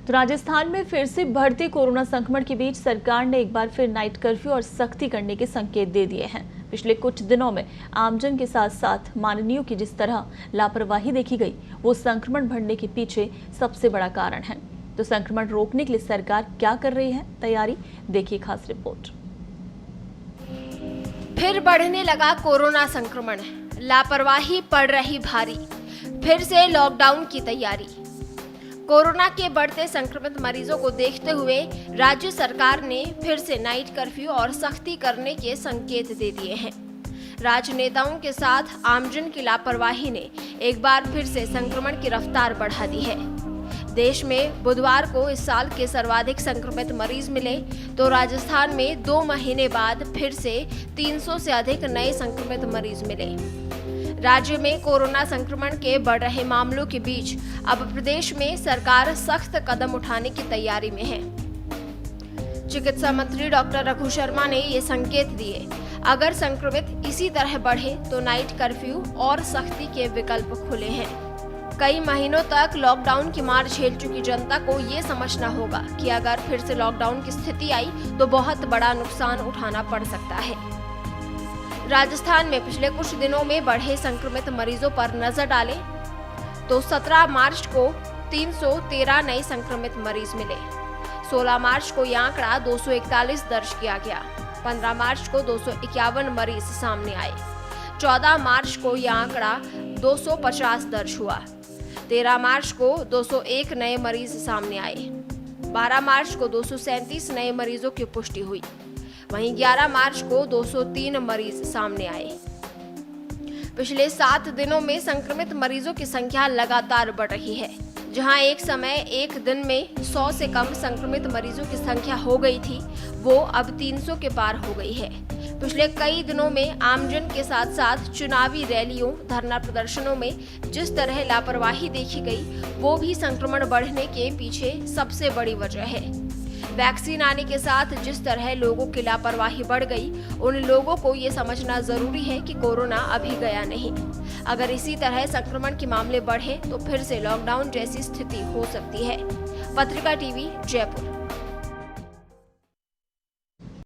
तो राजस्थान में फिर से बढ़ते कोरोना संक्रमण के बीच सरकार ने एक बार फिर नाइट कर्फ्यू और सख्ती करने के संकेत दे दिए हैं। पिछले कुछ दिनों में आमजन के साथ साथ माननीयों की जिस तरह लापरवाही देखी गई, वो संक्रमण बढ़ने के पीछे सबसे बड़ा कारण है। तो संक्रमण रोकने के लिए सरकार क्या कर रही है तैयारी, देखिए खास रिपोर्ट। फिर बढ़ने लगा कोरोना संक्रमण, लापरवाही पड़ रही भारी, फिर से लॉकडाउन की तैयारी। कोरोना के बढ़ते संक्रमित मरीजों को देखते हुए राज्य सरकार ने फिर से नाइट कर्फ्यू और सख्ती करने के संकेत दे दिए हैं। राजनेताओं के साथ आमजन की लापरवाही ने एक बार फिर से संक्रमण की रफ्तार बढ़ा दी है। देश में बुधवार को इस साल के सर्वाधिक संक्रमित मरीज मिले, तो राजस्थान में 2 महीने बाद फिर से 300 से अधिक नए संक्रमित मरीज मिले। राज्य में कोरोना संक्रमण के बढ़ रहे मामलों के बीच अब प्रदेश में सरकार सख्त कदम उठाने की तैयारी में है। चिकित्सा मंत्री डॉक्टर रघु शर्मा ने ये संकेत दिए, अगर संक्रमित इसी तरह बढ़े तो नाइट कर्फ्यू और सख्ती के विकल्प खुले हैं। कई महीनों तक लॉकडाउन की मार झेल चुकी जनता को ये समझना होगा कि अगर फिर से लॉकडाउन की स्थिति आई तो बहुत बड़ा नुकसान उठाना पड़ सकता है। राजस्थान में पिछले कुछ दिनों में बढ़े संक्रमित मरीजों पर नजर डालें तो 17 मार्च को 313 नए संक्रमित मरीज मिले। 16 मार्च को यह आंकड़ा 241 दर्ज किया गया। 15 मार्च को 251 मरीज सामने आए। 14 मार्च को यह आंकड़ा 250 दर्ज हुआ। 13 मार्च को 201 नए मरीज सामने आए। 12 मार्च को 237 नए मरीजों की पुष्टि हुई। वहीं 11 मार्च को 203 मरीज सामने आए। पिछले 7 दिनों में संक्रमित मरीजों की संख्या लगातार बढ़ रही है। जहां एक समय एक दिन में 100 से कम संक्रमित मरीजों की संख्या हो गई थी, वो अब 300 के पार हो गई है। पिछले कई दिनों में आमजन के साथ साथ चुनावी रैलियों, धरना प्रदर्शनों में जिस तरह लापरवाही देखी गई, वो भी संक्रमण बढ़ने के पीछे सबसे बड़ी वजह है। वैक्सीन आने के साथ जिस तरह लोगों की लापरवाही बढ़ गई, उन लोगों को ये समझना जरूरी है कि कोरोना अभी गया नहीं। अगर इसी तरह संक्रमण के मामले बढ़े तो फिर से लॉकडाउन जैसी स्थिति हो सकती है। पत्रिका टीवी, जयपुर।